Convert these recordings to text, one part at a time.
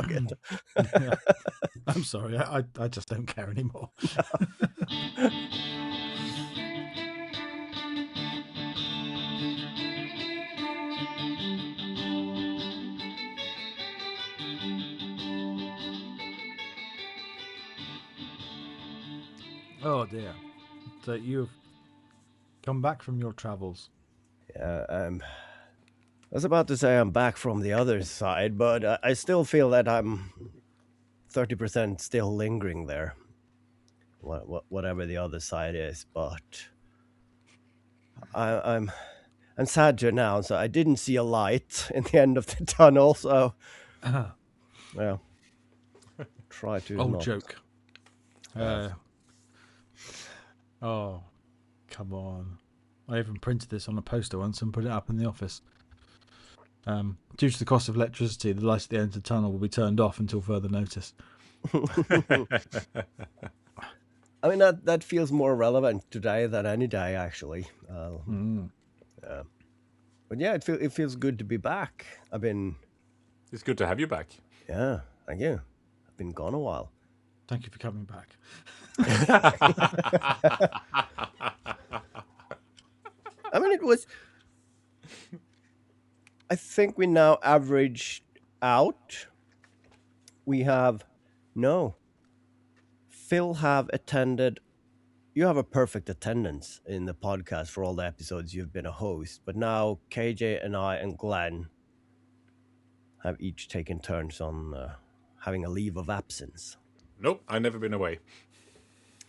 fuck it. Yeah. I'm sorry, I just don't care anymore. Oh dear. So you've come back from your travels. Yeah, I was about to say I'm back from the other side, but I still feel that I'm 30% still lingering there. Whatever the other side is, but I'm sad to announce I didn't see a light in the end of the tunnel. So well, try to Old not. joke. Oh, come on. I even printed this on a poster once and put it up in the office. Due to the cost of electricity, the light at the end of the tunnel will be turned off until further notice. I mean, that feels more relevant today than any day, actually. But yeah, it feels good to be back. It's good to have you back. Yeah, thank you. I've been gone a while. Thank you for coming back. I mean, I think we now averaged out. Phil have attended. You have a perfect attendance in the podcast for all the episodes you've been a host. But now KJ and I and Glenn have each taken turns on having a leave of absence. Nope, I've never been away.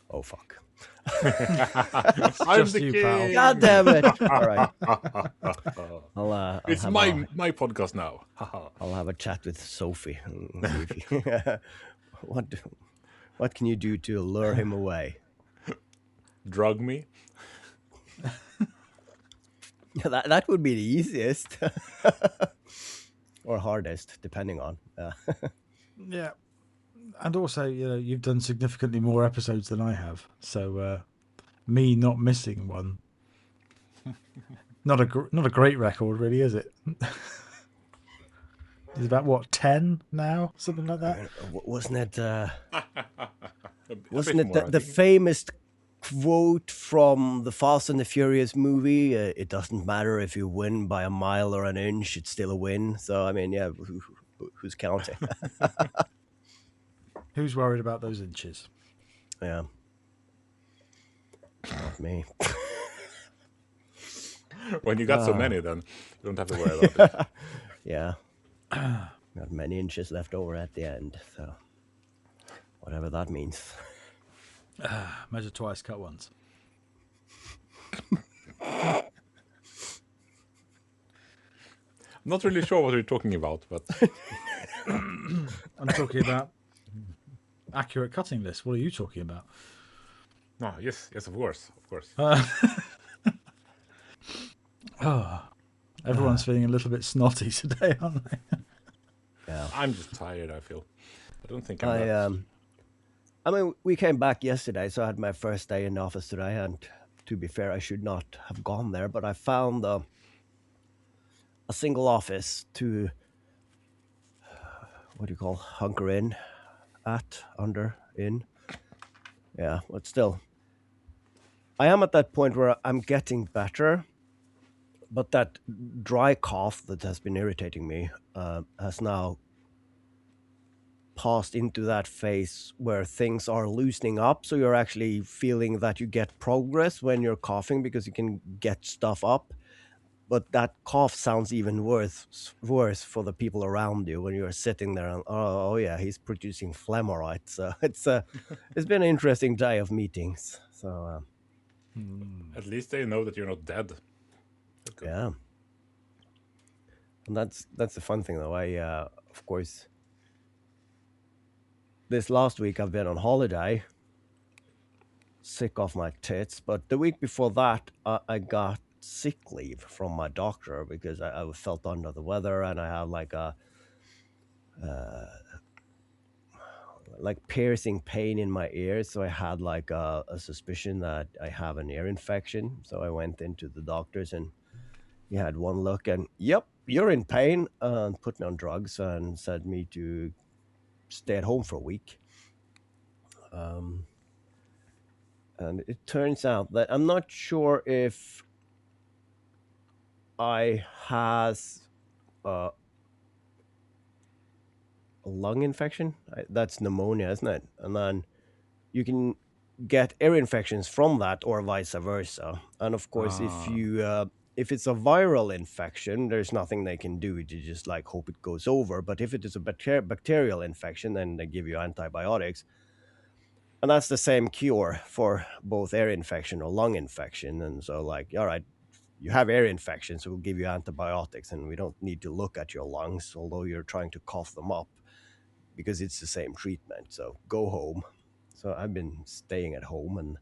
Oh, fuck. I'm just the you, king. pal. God damn it. All right. I'll It's have my podcast now. I'll have a chat with Sophie. What can you do to lure him away? Drug me. Yeah, that would be the easiest. Or hardest, depending on. Yeah. And also, you've done significantly more episodes than I have. So me not missing one. Not a great record, really, is it? It's about, what, 10 now? Something like that? Wasn't it the I think. famous quote from the Fast and the Furious movie? It doesn't matter if you win by a mile or an inch, it's still a win. So, I mean, yeah, who's counting? Who's worried about those inches? Yeah. Not me. When you got so many, then you don't have to worry about it. Yeah. Got many inches left over at the end, so whatever that means. Measure twice, cut once. I'm not really sure what you're talking about, but I'm talking about accurate cutting lists. What are you talking about? no, yes, of course. Everyone's feeling a little bit snotty today, aren't they? Yeah. I'm just tired, I feel. I don't think I'm I mean, we came back yesterday, so I had my first day in the office today, and to be fair, I should not have gone there, but I found a single office to, what do you call, hunker in, in. Yeah, but still, I am at that point where I'm getting better, but that dry cough that has been irritating me has now passed into that phase where things are loosening up. So you're actually feeling that you get progress when you're coughing because you can get stuff up. But that cough sounds even worse for the people around you when you're sitting there and, oh yeah, he's producing phlegm, all right. So it's been an interesting day of meetings. So At least they know that you're not dead. yeah. And that's the fun thing, though. Of course, this last week I've been on holiday, sick off my tits. But the week before that, I got sick leave from my doctor because I felt under the weather and I had like piercing pain in my ears. So I had like a suspicion that I have an ear infection. So I went into the doctor's and he had one look and, yep, you're in pain, and put me on drugs and said me to stay at home for a week. Um, and it turns out that I'm not sure if I has uh, a lung infection. That's pneumonia, isn't it? And then you can get air infections from that, or vice versa. And of course, Ah, if it's a viral infection, there's nothing they can do. You just like hope it goes over. But if it is a bacterial infection, then they give you antibiotics, and that's the same cure for both air infection or lung infection. And so, like, all right, you have air infection, so we'll give you antibiotics, and we don't need to look at your lungs, although you're trying to cough them up because it's the same treatment. So go home. So I've been staying at home, and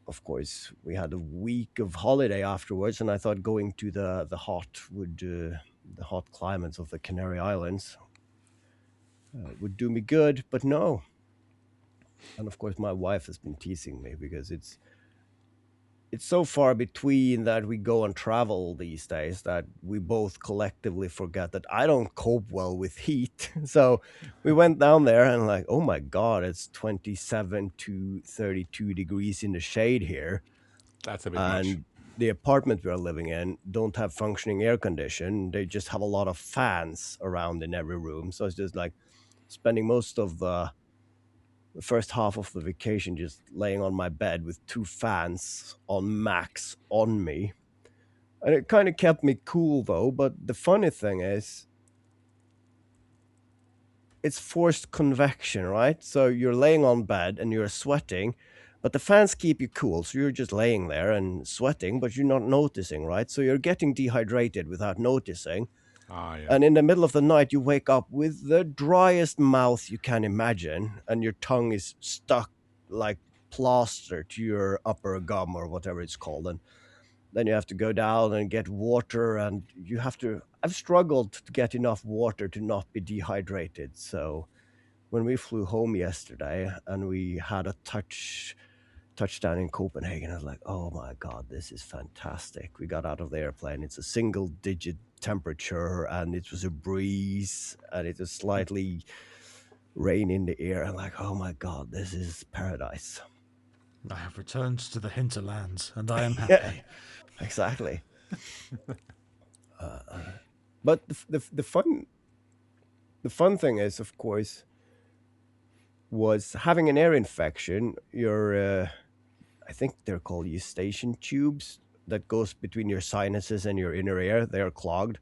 of course we had a week of holiday afterwards, and I thought going to the hot climates of the Canary Islands would do me good, but no. And of course my wife has been teasing me because it's so far between that we go and travel these days that we both collectively forget that I don't cope well with heat. So we went down there and like, oh my God, it's 27 to 32 degrees in the shade here. that's a bit much. And the apartment we're living in don't have functioning air condition. They just have a lot of fans around in every room. So it's just like spending most of the first half of the vacation just laying on my bed with two fans on max on me. And it kind of kept me cool though. But the funny thing is, it's forced convection, right? So you're laying on bed and you're sweating, but the fans keep you cool. So you're just laying there and sweating, but you're not noticing, right? So you're getting dehydrated without noticing. Ah, yeah. And in the middle of the night, you wake up with the driest mouth you can imagine, and your tongue is stuck like plaster to your upper gum or whatever it's called. And then you have to go down and get water, and you have to. I've struggled to get enough water to not be dehydrated. So when we flew home yesterday and we had a touchdown in Copenhagen, I was like, oh my God, this is fantastic. We got out of the airplane. It's a single digit temperature, and it was a breeze, and it was slightly rain in the air. I'm like, oh my God, this is paradise. I have returned to the hinterlands, and I am Yeah, happy. exactly. But the fun thing is, of course, was having an air infection. I think they're called eustachian tubes that goes between your sinuses and your inner ear. They're clogged.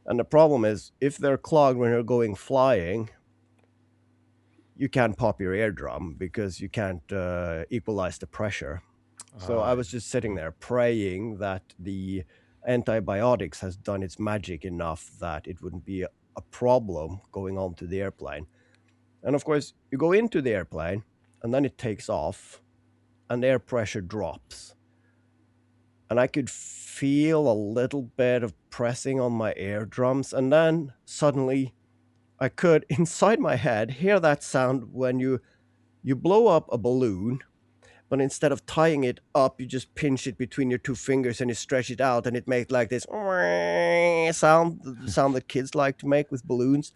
And the problem is, if they're clogged when you're going flying, you can't pop your eardrum because you can't equalize the pressure. So I Ah, was just sitting there praying that the antibiotics has done its magic enough that it wouldn't be a problem going on to the airplane. And of course, you go into the airplane and then it takes off and air pressure drops. And I could feel a little bit of pressing on my eardrums. And then suddenly I could, inside my head, hear that sound when you blow up a balloon, but instead of tying it up, you just pinch it between your two fingers and you stretch it out, and it makes like this sound, the sound that kids like to make with balloons.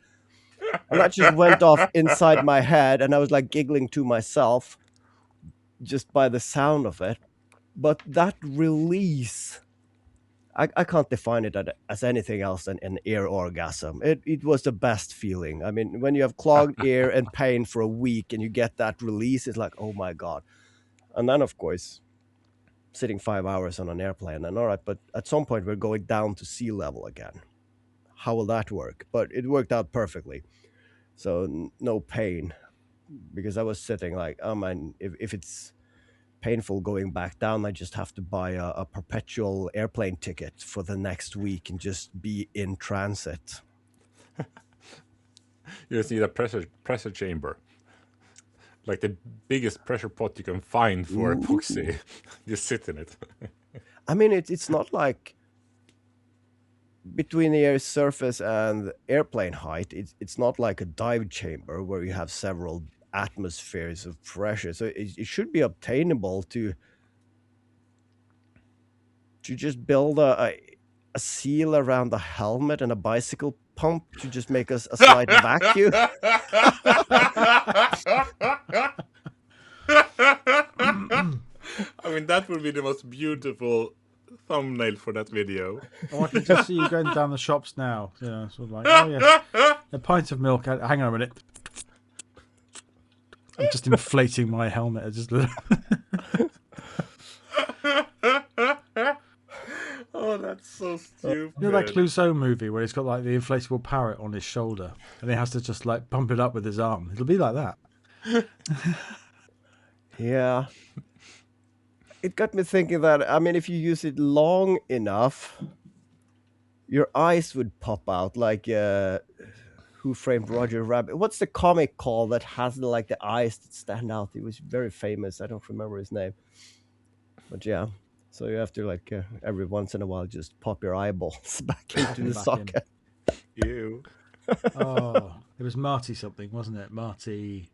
And that just went off inside my head, and I was like giggling to myself just by the sound of it. But that release, I can't define it as anything else than an air orgasm. It was the best feeling. I mean, when you have clogged ear and pain for a week and you get that release, it's like, oh my God. And then, of course, sitting 5 hours on an airplane, and all right, but at some point we're going down to sea level again. How will that work? But it worked out perfectly. So no pain, because I was sitting like, oh man, if it's painful going back down, I just have to buy a perpetual airplane ticket for the next week and just be in transit. you just need a pressure chamber, like the biggest pressure pot you can find for Ooh. epoxy. Just sit in it. I mean, it's not like between the air's surface and airplane height, it's not like a dive chamber where you have several atmospheres of pressure. So it should be obtainable to just build a seal around the helmet and a bicycle pump to just make us a slight vacuum? I mean, that would be the most beautiful thumbnail for that video. Oh, I can just see you going down the shops now. Yeah, sort of like, oh yes, a pint of milk. Hang on a minute. I'm just inflating my helmet. I just Oh, that's so stupid. You know that Clouseau movie where he's got like the inflatable parrot on his shoulder and he has to just like pump it up with his arm? It'll be like that. Yeah. It got me thinking that, I mean, if you use it long enough, your eyes would pop out like Who Framed Roger Rabbit. What's the comic called that has like the eyes that stand out? He was very famous. I don't remember his name. But yeah. So you have to like every once in a while just pop your eyeballs back into the Back in. socket. Ew. Oh, it was Marty something, wasn't it? Marty.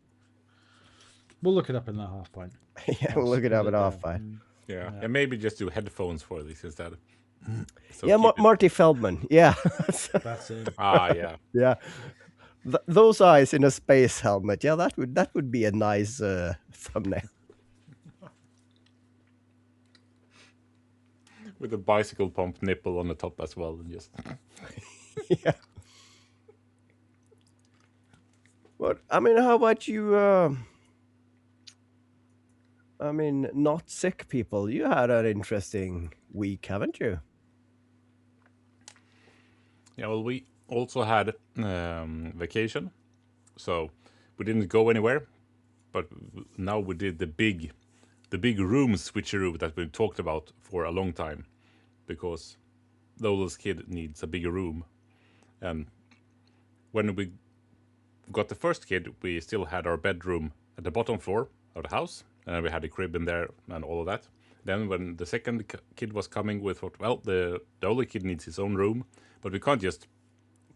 We'll look it up in that half pint. Yeah, we'll look it up at half fight. Yeah. And maybe just do headphones for this instead. So Yeah, keep it- Marty Feldman. Yeah. That's it. yeah. Yeah. Those eyes in a space helmet. Yeah, that would be a nice thumbnail. With a bicycle pump nipple on the top as well, and just Yeah. But I mean, how about you? I mean, not sick people. You had an interesting week, haven't you? yeah. Well, we also had vacation, so we didn't go anywhere. But now we did the big room switcheroo that we talked about for a long time, because the oldest kid needs a bigger room, and when we got the first kid, we still had our bedroom at the bottom floor of the house, and we had a crib in there and all of that. Then when the second kid was coming, we thought, well, the older kid needs his own room, but we can't just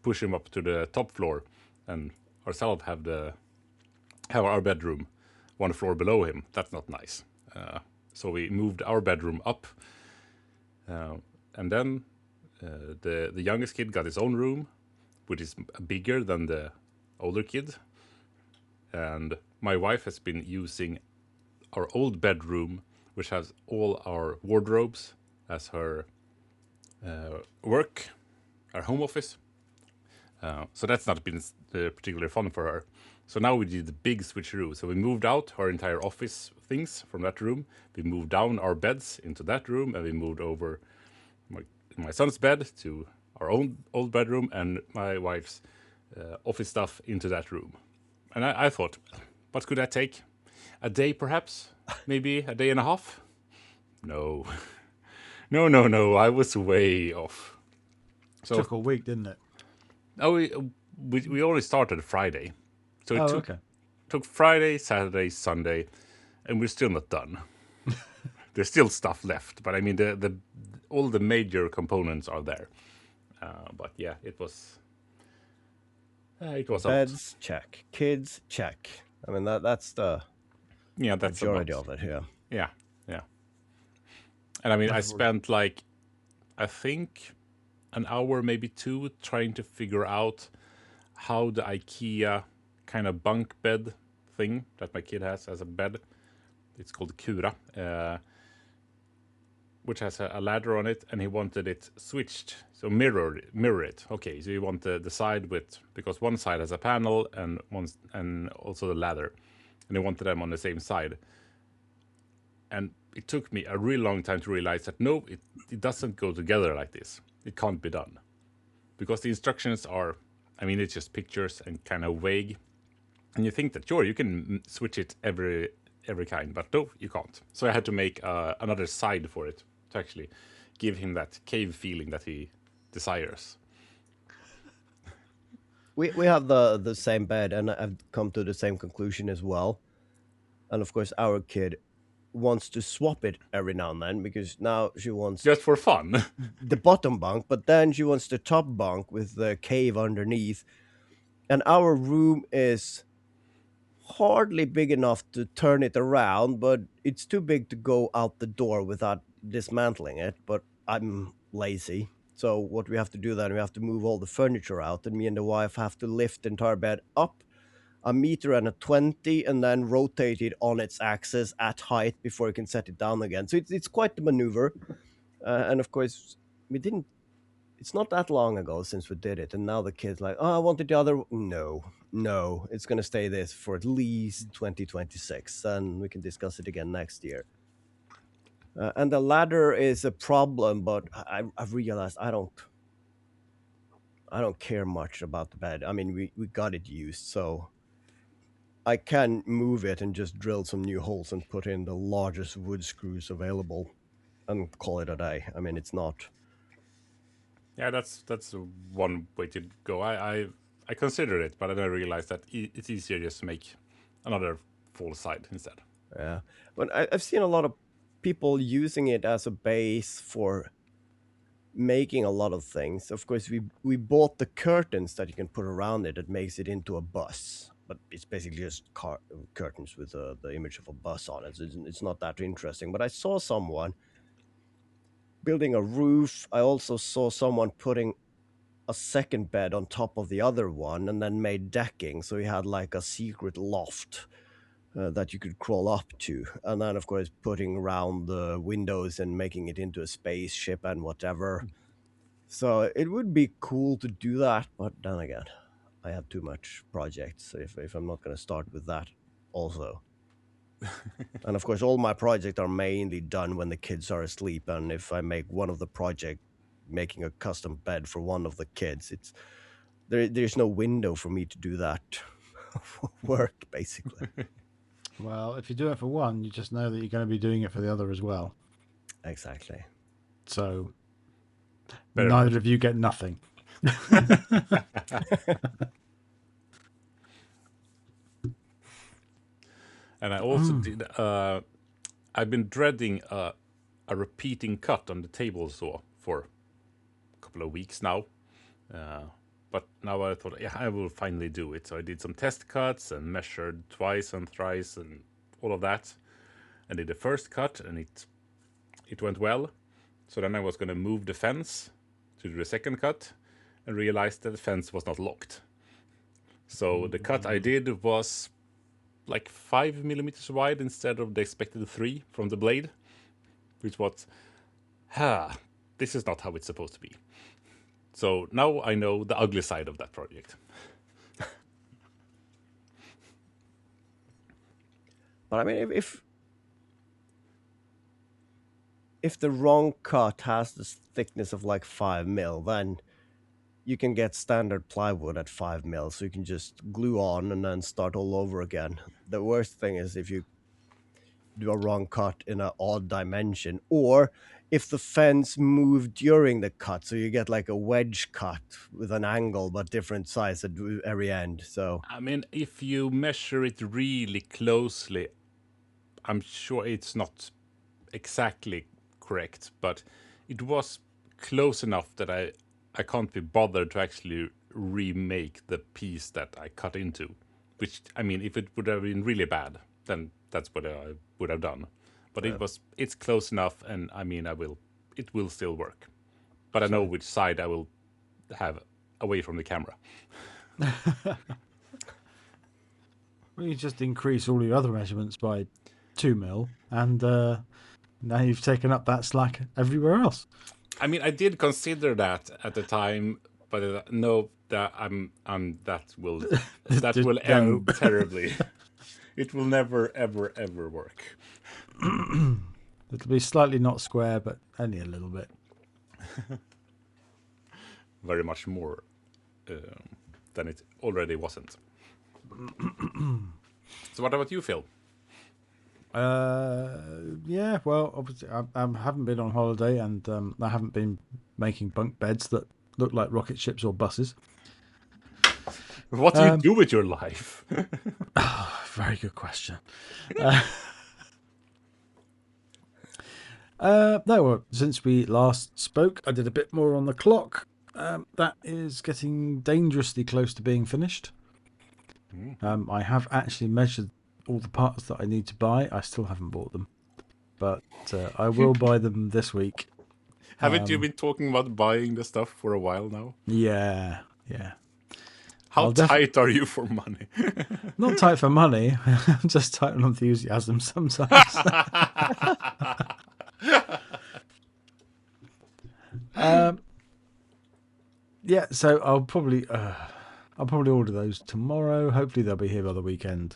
push him up to the top floor and ourselves have our bedroom one floor below him. That's not nice. So we moved our bedroom up, and then the youngest kid got his own room, which is bigger than the older kid. And my wife has been using our old bedroom, which has all our wardrobes, as her work, our home office. So that's not been particularly fun for her. So now we did the big switcheroo. So we moved out our entire office things from that room. We moved down our beds into that room, and we moved over my son's bed to our own old bedroom, and my wife's office stuff into that room. And I thought, what could that take? A day, perhaps? Maybe a day and a half? No. No. I was way off. So Took a week, didn't it? oh, we only started Friday. So it Okay. took Friday, Saturday, Sunday, and we're still not done. There's still stuff left, but I mean, the all the major components are there. But yeah, it was a lot. Beds, check. Kids, check. I mean, that's the Yeah, that's majority about, of it. Yeah. yeah. And I mean, I spent like, I think, an hour, maybe two, trying to figure out how the IKEA kind of bunk bed thing that my kid has as a bed. It's called Kura, which has a ladder on it, and he wanted it switched, so mirror it. Okay, so you want the side with, because one side has a panel and also the ladder, and he wanted them on the same side. And it took me a really long time to realize that no, it doesn't go together like this. It can't be done, because the instructions are, I mean, it's just pictures and kind of vague, and you think that sure you can switch it every kind, but no, you can't. So I had to make another side for it to actually give him that cave feeling that he desires. We have the same bed, and I've come to the same conclusion as well. And of course, our kid wants to swap it every now and then, because now she wants Just for fun. the bottom bunk, but then she wants the top bunk with the cave underneath. And our room is hardly big enough to turn it around, but it's too big to go out the door without dismantling it. But I'm lazy, So what we have to do then, we have to move all the furniture out, and me and the wife have to lift the entire bed up 1.20 meters and then rotate it on its axis at height before you can set it down again. So it's quite the maneuver. And of course, we didn't. It's not that long ago since we did it, and now the kids like, oh, I wanted the other. No, it's gonna stay this for at least 2026, and we can discuss it again next year. And the ladder is a problem, but I've realized I don't care much about the bed. I mean, we got it used, so I can move it and just drill some new holes and put in the largest wood screws available and call it a day. I mean, it's not. Yeah, that's one way to go. I consider it, but then I realized that it's easier just to make another full side instead. Yeah, but I've seen a lot of people using it as a base for making a lot of things. Of course, we bought the curtains that you can put around it that makes it into a bus, but it's basically just curtains with the image of a bus on it. So it's not that interesting. But I saw someone building a roof. I also saw someone putting a second bed on top of the other one and then made decking. So he had like a secret loft that you could crawl up to. And then, of course, putting around the windows and making it into a spaceship and whatever. So it would be cool to do that. But then again, I have too much projects if I'm not going to start with that also. And of course, all my projects are mainly done when the kids are asleep. And if I make one of the project making a custom bed for one of the kids, there's no window for me to do that work, basically. Well, if you do it for one, you just know that you're going to be doing it for the other as well. Exactly. So Better. neither of you get nothing. And I also did. I've been dreading a repeating cut on the table saw for a couple of weeks now. But now I thought, yeah, I will finally do it. So I did some test cuts and measured twice and thrice and all of that. I did the first cut and it went well. So then I was going to move the fence to do the second cut and realized that the fence was not locked. So the cut I did was like 5 millimeters wide instead of the expected 3 from the blade, which was, this is not how it's supposed to be. So now I know the ugly side of that project. But I mean, if the wrong cut has the thickness of like 5 mil, then you can get standard plywood at 5 mil, so you can just glue on and then start all over again. The worst thing is if you do a wrong cut in an odd dimension, or if the fence moved during the cut, so you get like a wedge cut with an angle but different size at every end. So I mean, if you measure it really closely, I'm sure it's not exactly correct, but it was close enough that I can't be bothered to actually remake the piece that I cut into. Which, I mean, if it would have been really bad, then that's what I would have done. But it's close enough, and I mean, it will still work. But I know which side I will have away from the camera. Well, you just increase all your other measurements by 2 mil, and now you've taken up that slack everywhere else. I mean, I did consider that at the time, but no, that that will end terribly. It will never, ever, ever work. It'll be slightly not square, but only a little bit. Very much more than it already wasn't. So what about you, Phil? Yeah, well, obviously I haven't been on holiday, and I haven't been making bunk beds that look like rocket ships or buses. What do you do with your life? Very good question. No, well, since we last spoke, I did a bit more on the clock. That is getting dangerously close to being finished. I have actually measured all the parts that I need to buy. I still haven't bought them, but I will buy them this week. Haven't you been talking about buying the stuff for a while now? Yeah. How I'll definitely tight are you for money? not tight for money. I'm just tight on enthusiasm sometimes. Yeah, so I'll probably order those tomorrow. Hopefully they'll be here by the weekend.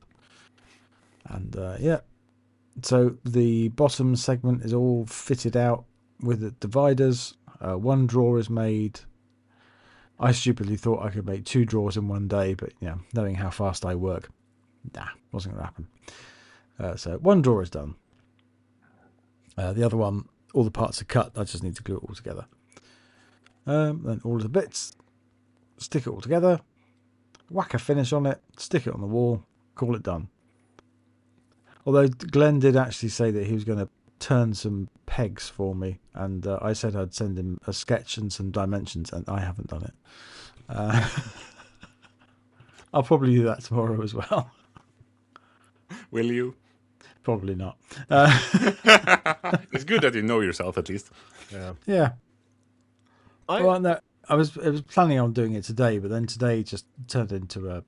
And yeah, so the bottom segment is all fitted out with the dividers. One drawer is made. I stupidly thought I could make 2 drawers in one day, but knowing how fast I work, wasn't going to happen. So one drawer is done. The other one, all the parts are cut. I just need to glue it all together. Then all of the bits, stick it all together, whack a finish on it, stick it on the wall, call it done. Although Glenn did actually say that he was going to turn some pegs for me, and I said I'd send him a sketch and some dimensions, and I haven't done it. I'll probably do that tomorrow as well. Will you? Probably not. It's good that you know yourself at least. Yeah. Well, no, I was planning on doing it today, but then today just turned into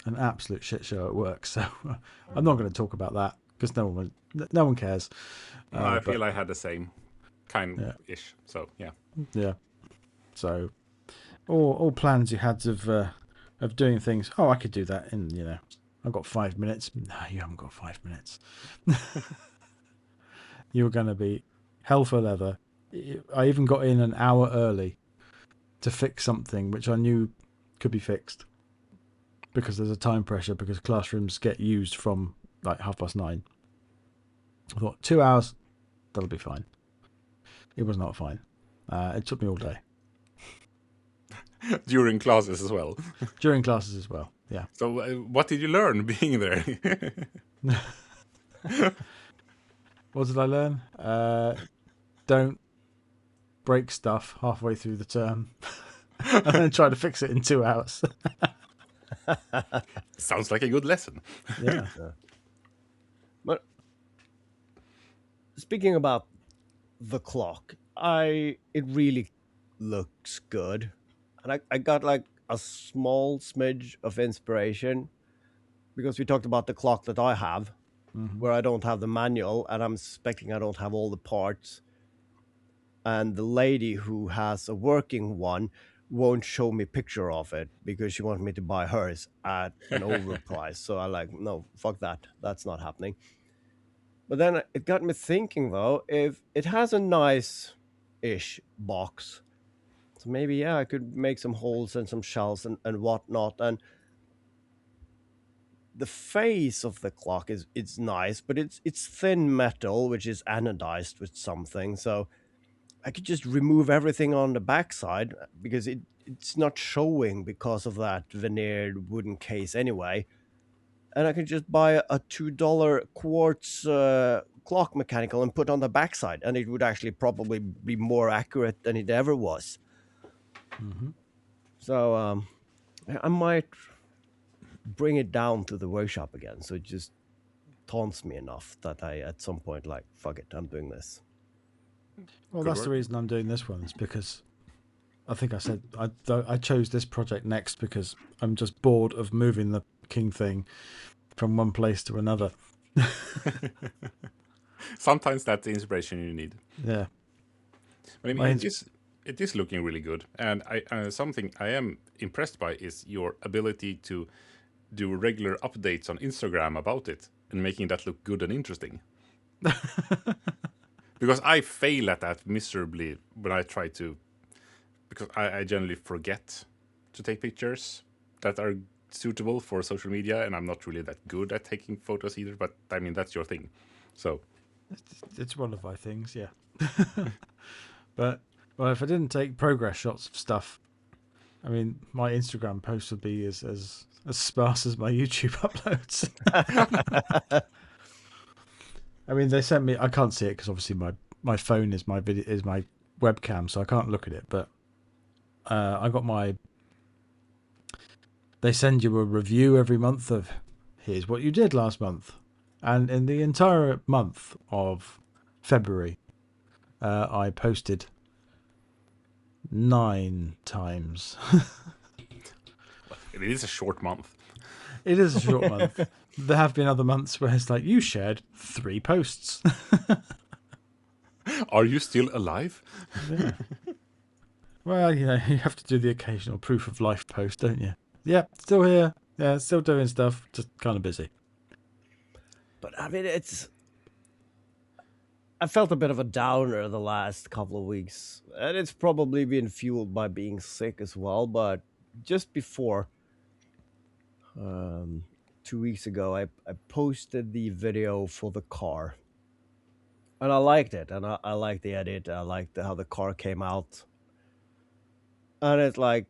an absolute shit show at work. So I'm not going to talk about that because no one cares. I feel I had the same kind-ish. So yeah. Yeah. So all plans you had of doing things. Oh, I could do that in I've got 5 minutes. No, you haven't got 5 minutes. You're going to be hell for leather. I even got in an hour early to fix something which I knew could be fixed because there's a time pressure because classrooms get used from like 9:30. I thought 2 hours, that'll be fine. It was not fine. It took me all day. During classes as well. During classes as well, yeah. So what did you learn being there? What did I learn? Don't break stuff halfway through the term and then try to fix it in 2 hours. Sounds like a good lesson. Yeah. But speaking about the clock, it really looks good. And I got like a small smidge of inspiration because we talked about the clock that I have, where I don't have the manual and I'm suspecting I don't have all the parts. And the lady who has a working one won't show me a picture of it because she wants me to buy hers at an overprice. So I like, no, fuck that. That's not happening. But then it got me thinking though, if it has a nice-ish box, so maybe I could make some holes and some shells and whatnot. And the face of the clock it's nice, but it's thin metal which is anodized with something. So I could just remove everything on the backside because it's not showing because of that veneered wooden case anyway. And I could just buy a $2 quartz clock mechanical and put on the backside, and it would actually probably be more accurate than it ever was. So I might bring it down to the workshop again, so it just taunts me enough that I at some point like, fuck it, I'm doing this. Well, that's the reason I'm doing this one, is because I think I said I chose this project next because I'm just bored of moving the king thing from one place to another. Sometimes that's the inspiration you need. Yeah. But I mean, it is looking really good. And something I am impressed by is your ability to do regular updates on Instagram about it and making that look good and interesting. Because I fail at that miserably when I try to, because I generally forget to take pictures that are suitable for social media, and I'm not really that good at taking photos either, but I mean, that's your thing. So it's one of my things, yeah. But well, if I didn't take progress shots of stuff, I mean, my Instagram posts would be as sparse as my YouTube uploads. I mean, they sent me. I can't see it because obviously my phone is my webcam, so I can't look at it. But I got my. They send you a review every month of here's what you did last month, and in the entire month of February, I posted 9 times. It is a short month. It is a short month. There have been other months where it's like, you shared 3 posts. Are you still alive? Yeah. Well, you have to do the occasional proof of life post, don't you? Yeah, still here. Yeah, still doing stuff. Just kind of busy. But I mean, I felt a bit of a downer the last couple of weeks, and it's probably been fueled by being sick as well. But just before, 2 weeks ago, I posted the video for the car, and I liked it, and I liked the edit. I liked how the car came out, and it like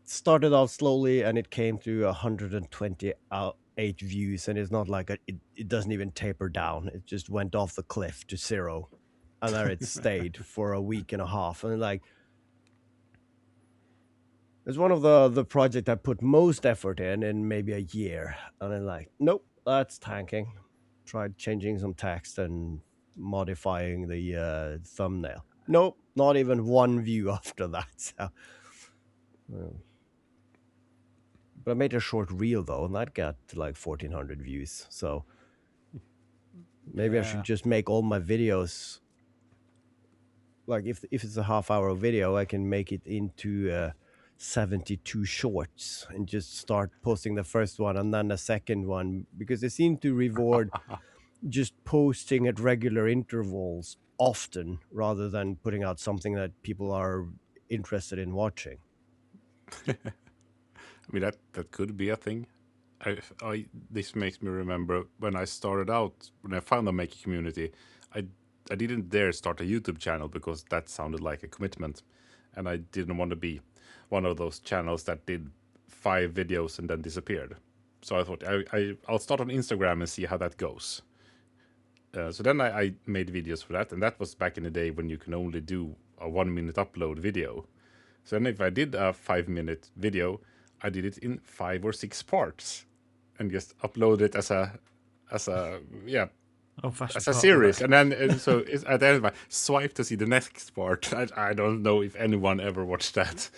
started out slowly, and it came to 128 views, and it's not like it doesn't even taper down. It just went off the cliff to 0, and there it stayed for a week and a half. And like, it's one of the project I put most effort in maybe a year, and then like, nope, that's tanking. Tried changing some text and modifying the thumbnail. Nope, not even 1 view after that. So, but I made a short reel though, and that got to like 1,400 views. So maybe I should just make all my videos, like if it's a half-hour video, I can make it into 72 shorts and just start posting the first one and then the second one, because they seem to reward just posting at regular intervals often rather than putting out something that people are interested in watching. I mean, that could be a thing. This makes me remember when I started out, when I found the making community, I didn't dare start a YouTube channel because that sounded like a commitment, and I didn't want to be one of those channels that did 5 videos and then disappeared. So I thought I'll start on Instagram and see how that goes. So then I made videos for that, and that was back in the day when you can only do a 1-minute upload video. So then if I did a 5-minute video, I did it in 5 or 6 parts, and just upload it as a series. And then so it's, at the end, I swipe to see the next part. I don't know if anyone ever watched that.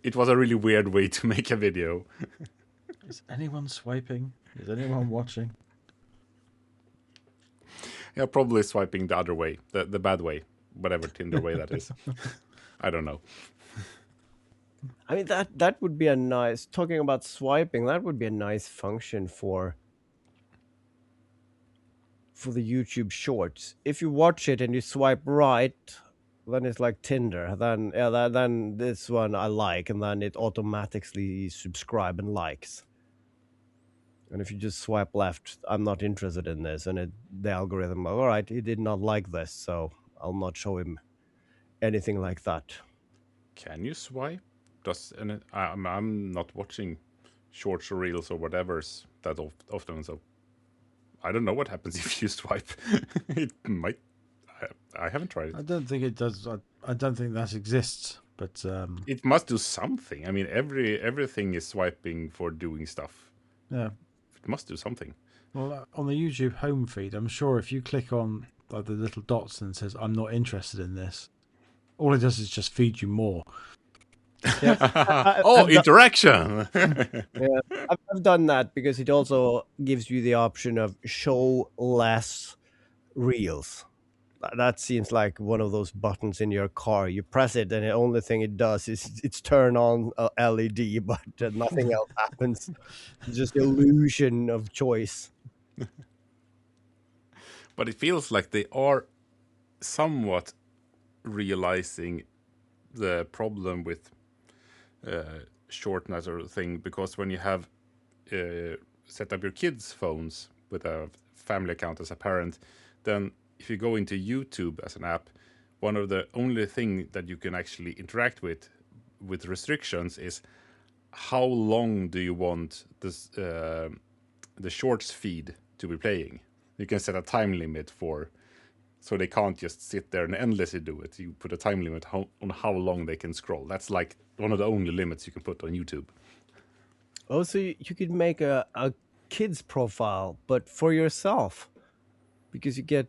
It was a really weird way to make a video. Is anyone swiping? Is anyone watching? Yeah, probably swiping the other way, the bad way, whatever Tinder way that is. I don't know. I mean, that would be a nice, talking about swiping, that would be a nice function for the YouTube shorts. If you watch it and you swipe right, then it's like Tinder. Then then this one I like, and then it automatically subscribe and likes. And if you just swipe left, I'm not interested in this, and the algorithm, all right, he did not like this, so I'll not show him anything like that. Can you swipe? I'm not watching shorts or reels or whatever's that often, so I don't know what happens if you swipe. It might. I haven't tried it. I don't think it does. I don't think that exists. But it must do something. I mean, everything is swiping for doing stuff. Yeah, it must do something. Well, on the YouTube home feed, I'm sure if you click on like the little dots and it says "I'm not interested in this," all it does is just feed you more. Yeah. Interaction. Yeah, I've done that because it also gives you the option of show less reels. That seems like one of those buttons in your car. You press it, and the only thing it does is it's turn on a LED, but nothing else happens. It's just illusion of choice. But it feels like they are somewhat realizing the problem with shortness or thing, because when you have set up your kids' phones with a family account as a parent, then if you go into YouTube as an app, one of the only thing that you can actually interact with restrictions is how long do you want this the shorts feed to be playing. You can set a time limit so they can't just sit there and endlessly do it. You put a time limit on how long they can scroll. That's like one of the only limits you can put on YouTube. Oh, so you could make a kid's profile, but for yourself, because you get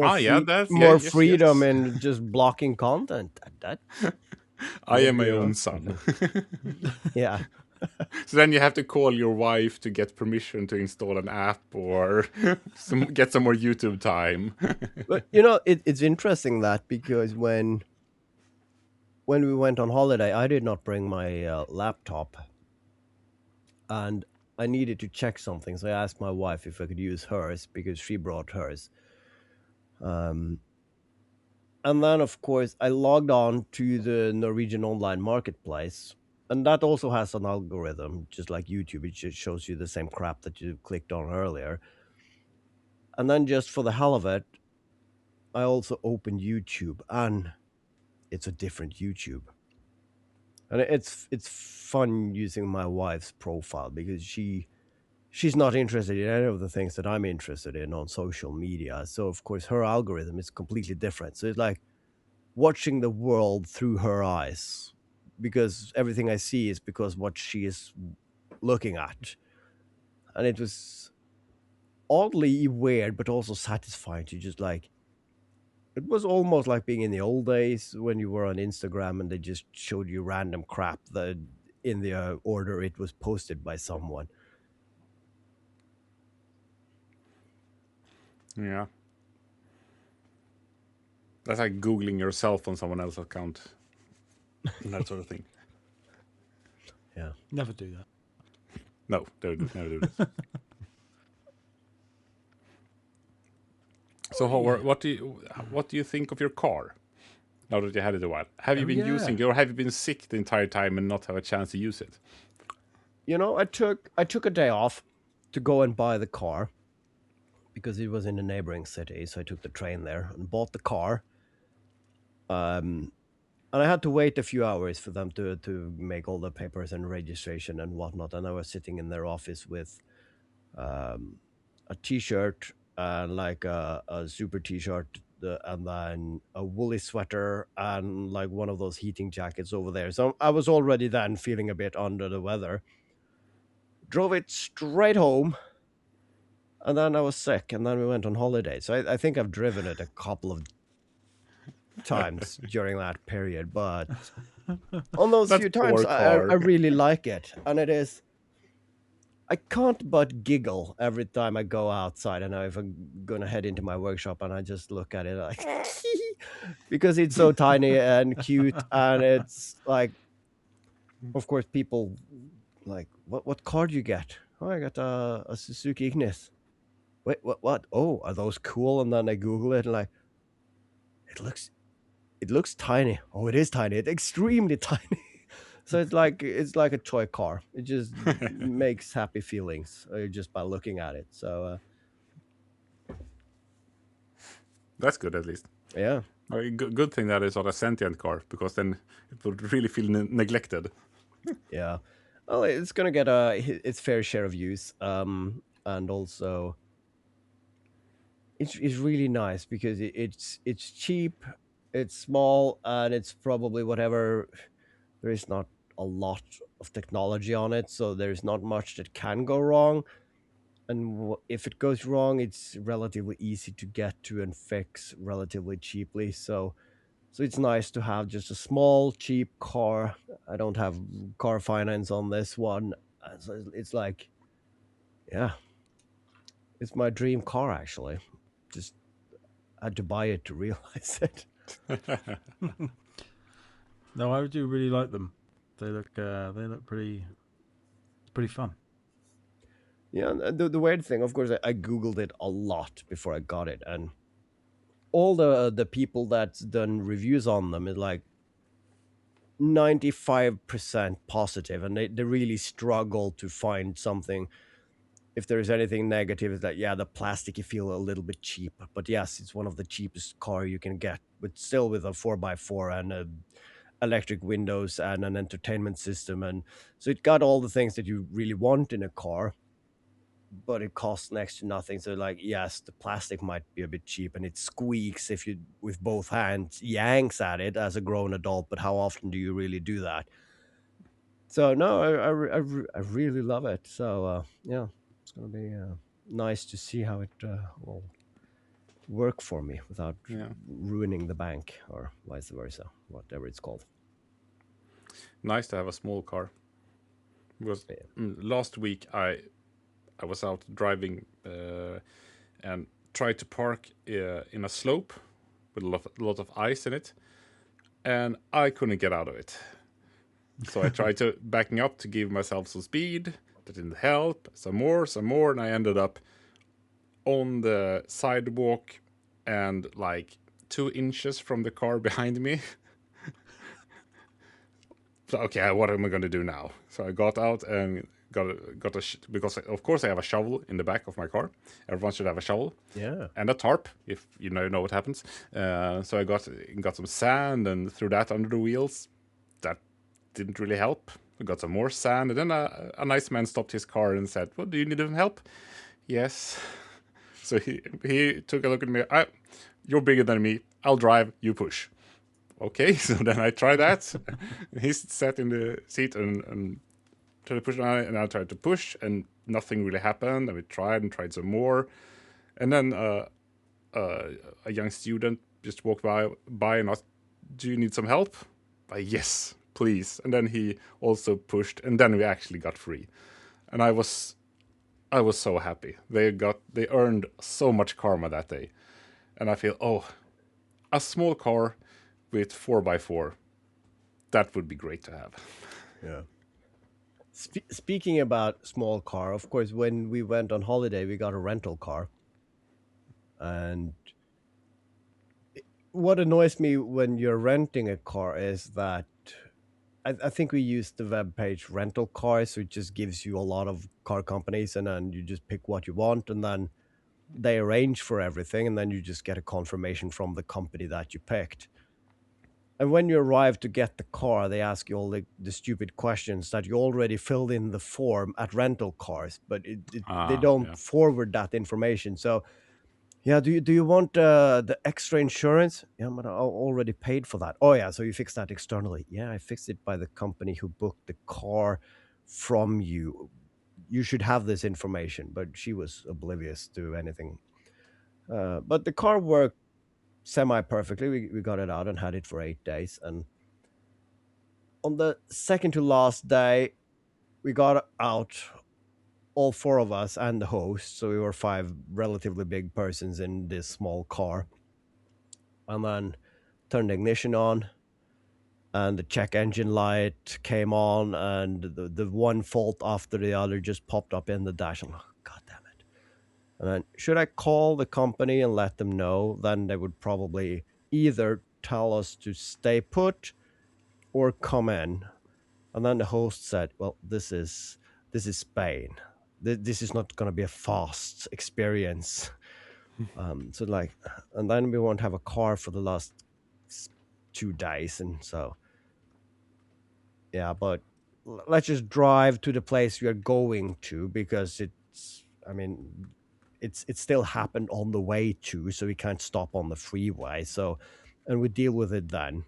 Ah, yeah, that's yeah, more yes, freedom yes. in just blocking content. That I am my you own know, son. yeah. So then you have to call your wife to get permission to install an app or get some more YouTube time. But it's interesting that because when we went on holiday, I did not bring my laptop, and I needed to check something. So I asked my wife if I could use hers because she brought hers. Um, and then, of course, I logged on to the Norwegian online marketplace. And that also has an algorithm, just like YouTube. It just shows you the same crap that you clicked on earlier. And then, just for the hell of it, I also opened YouTube, and it's a different YouTube. And it's fun using my wife's profile because she's not interested in any of the things that I'm interested in on social media. So of course her algorithm is completely different. So it's like watching the world through her eyes because everything I see is because what she is looking at. And it was oddly weird but also satisfying to just like it was almost like being in the old days when you were on Instagram and they just showed you random crap that in the order it was posted by someone. Yeah, that's like googling yourself on someone else's account and that sort of thing. Yeah. Never do that. No, never do this. So, Howard, what do you think of your car now that you had it a while? Have you Oh been yeah. using it, or have you been sick the entire time and not have a chance to use it? I took a day off to go and buy the car because it was in a neighboring city. So I took the train there and bought the car. Um, and I had to wait a few hours for them to make all the papers and registration and whatnot. And I was sitting in their office with um, a T-shirt and like a super T-shirt. And then a woolly sweater and like one of those heating jackets over there. So I was already then feeling a bit under the weather. Drove it straight home, and then I was sick, and then we went on holiday. So I think I've driven it a couple of times during that period, but on those That few times, poor I car. really like it, and it is. I can't but giggle every time I go outside. I know if I'm gonna head into my workshop and I just look at it like because it's so tiny and cute, and it's like, of course, people like, what car do you get? Oh, I got a Suzuki Ignis. Wait, what? Oh, are those cool? And then I Google it and like, it looks it looks tiny. Oh, it is tiny. It's extremely tiny. So it's like a toy car. It just makes happy feelings just by looking at it. So That's good at least. yeah, Good thing that it's not a sentient car because then it would really feel neglected. yeah. Well, it's gonna get its fair share of use. And also it's really nice because it's cheap, it's small, and it's probably whatever. There is not a lot of technology on it, so there's not much that can go wrong. And if it goes wrong, it's relatively easy to get to and fix relatively cheaply. So it's nice to have just a small, cheap car. I don't have car finance on this one, so it's like, yeah, it's my dream car actually. Just had to buy it to realize it. No, I do really like them. They look pretty fun. Yeah, and the weird thing, of course, I googled it a lot before I got it, and all the people that's done reviews on them is like 95% positive, and they really struggle to find something. If there's anything negative, it's like, yeah, the plastic, you feel a little bit cheap, but yes, it's one of the cheapest car you can get, but still with a 4x4 and electric windows and an entertainment system. And so it got all the things that you really want in a car, but it costs next to nothing. So like, yes, the plastic might be a bit cheap and it squeaks if you with both hands yanks at it as a grown adult, but how often do you really do that? So no, I really love it. So yeah, it's gonna be nice to see how it will work for me without Yeah. ruining the bank or vice versa, whatever it's called. Nice to have a small car. Because Yeah. last week I was out driving and tried to park in a slope with a lot of ice in it, and I couldn't get out of it. So I tried to backing up to give myself some speed. That didn't help. Some more, and I ended up on the sidewalk and like 2 inches from the car behind me. So okay, what am I going to do now? So I got out and because of course I have a shovel in the back of my car. Everyone should have a shovel Yeah. and a tarp if you know what happens. So I got some sand and threw that under the wheels. That didn't really help. I got some more sand, and then a nice man stopped his car and said, "Well, do you need some help?" Yes. So he took a look at me. You're bigger than me. I'll drive. You push. Okay. So then I tried that. He sat in the seat and tried to push, and I tried to push, and nothing really happened. And we tried and tried some more, and then a young student just walked by and asked, "Do you need some help?" Yes, please. And then he also pushed, and then we actually got free. And I was so happy. They earned so much karma that day, and I feel, oh, a small car with 4x4, that would be great to have. Yeah. Speaking about small car, of course, when we went on holiday, we got a rental car. And what annoys me when you're renting a car is that I think we used the web page rental cars, so it just gives you a lot of car companies, and then you just pick what you want, and then they arrange for everything, and then you just get a confirmation from the company that you picked. And when you arrive to get the car, they ask you all the stupid questions that you already filled in the form at rental cars, but they don't Yeah. forward that information. So, yeah, do you want the extra insurance? Yeah, but I already paid for that. Oh, yeah, so you fixed that externally. Yeah, I fixed it by the company who booked the car from you. You should have this information, but she was oblivious to anything. But the car worked semi perfectly. We got it out and had it for 8 days, and on the second to last day, we got out, all four of us and the host. So we were five relatively big persons in this small car. And then turned the ignition on, and the check engine light came on, and the one fault after the other just popped up in the dash. I'm like, God damn it. And then, should I call the company and let them know? Then they would probably either tell us to stay put or come in. And then the host said, "Well, this is Spain. This is not going to be a fast experience." So like, and then we won't have a car for the last 2 days, and so yeah. But let's just drive to the place we are going to, because I mean, it still happened on the way to, so we can't stop on the freeway. So, and we deal with it then.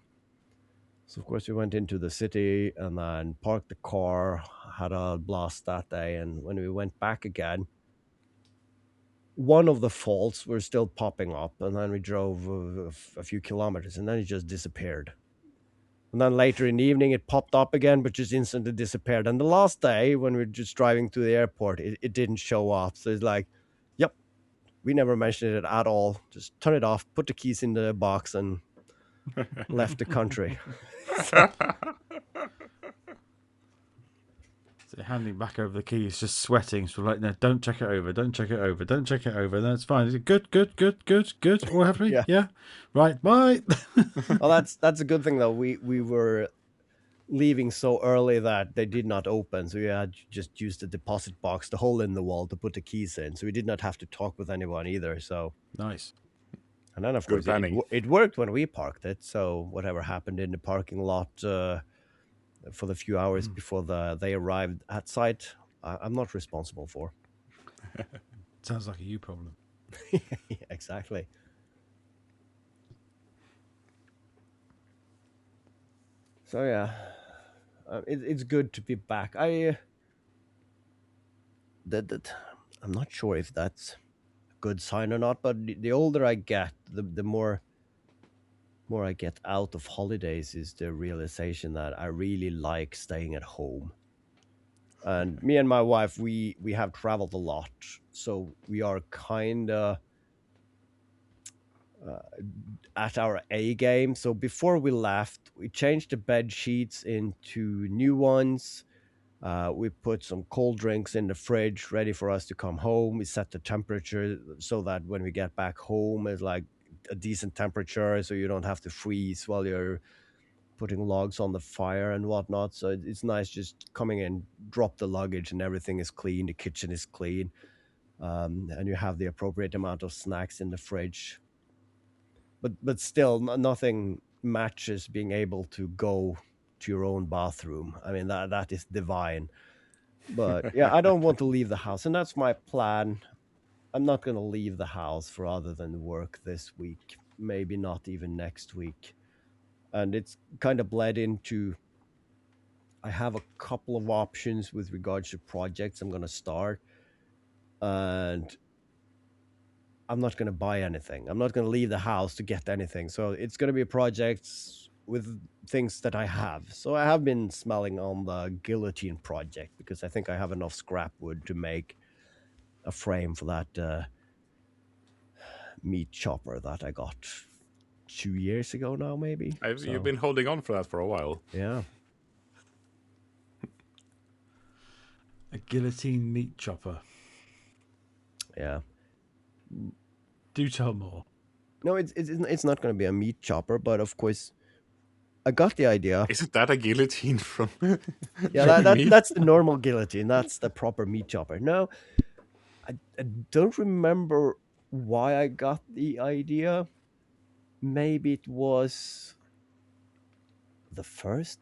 So of course we went into the city and then parked the car, had a blast that day, and when we went back again, one of the faults were still popping up, and then we drove a few kilometers, and then it just disappeared. And then later in the evening, it popped up again, but just instantly disappeared. And the last day, when we were just driving to the airport, it didn't show up. So it's like, yep, we never mentioned it at all. Just turn it off, put the keys in the box, and left the country. So, So handing back over the keys, just sweating. So like, no, don't check it over. Don't check it over. Don't check it over. That's fine. Is it good, good, good, good, good? All happy? yeah. Yeah. Right. Bye. Well, that's a good thing though. We were leaving so early that they did not open, so we had just used the deposit box, the hole in the wall, to put the keys in. So we did not have to talk with anyone either. So, Nice. and then of Good course it planning. it worked when we parked it. So whatever happened in the parking lot for the few hours before they arrived at site, I'm not responsible for. Sounds like a you problem. Yeah, exactly. So yeah, it's good to be back. I'm not sure if that's good sign or not. But the older I get, the more I get out of holidays is the realization that I really like staying at home. And me and my wife, we have traveled a lot, so we are kind of uh, at our A game. So before we left, we changed the bed sheets into new ones. We put some cold drinks in the fridge ready for us to come home. We set the temperature so that when we get back home, it's like a decent temperature, so you don't have to freeze while you're putting logs on the fire and whatnot. So it's nice just coming in, drop the luggage, and everything is clean. The kitchen is clean, and you have the appropriate amount of snacks in the fridge. But still, nothing matches being able to go to your own bathroom. I mean, that is divine. But yeah, I don't want to leave the house, and that's my plan. I'm not going to leave the house for other than work this week, maybe not even next week. And it's kind of bled into I have a couple of options with regards to projects I'm going to start, and I'm not going to buy anything. I'm not going to leave the house to get anything. So it's going to be projects with things that I have. So I have been smelling on the guillotine project because I think I have enough scrap wood to make a frame for that meat chopper that I got 2 years ago now, maybe. You've been holding on for that for a while. Yeah. A guillotine meat chopper. Yeah. Do tell more. No, it's not going to be a meat chopper, but of course, I got the idea. Isn't that a guillotine from? Yeah, from meat? that's the normal guillotine. That's the proper meat chopper. No, I don't remember why I got the idea. Maybe it was the first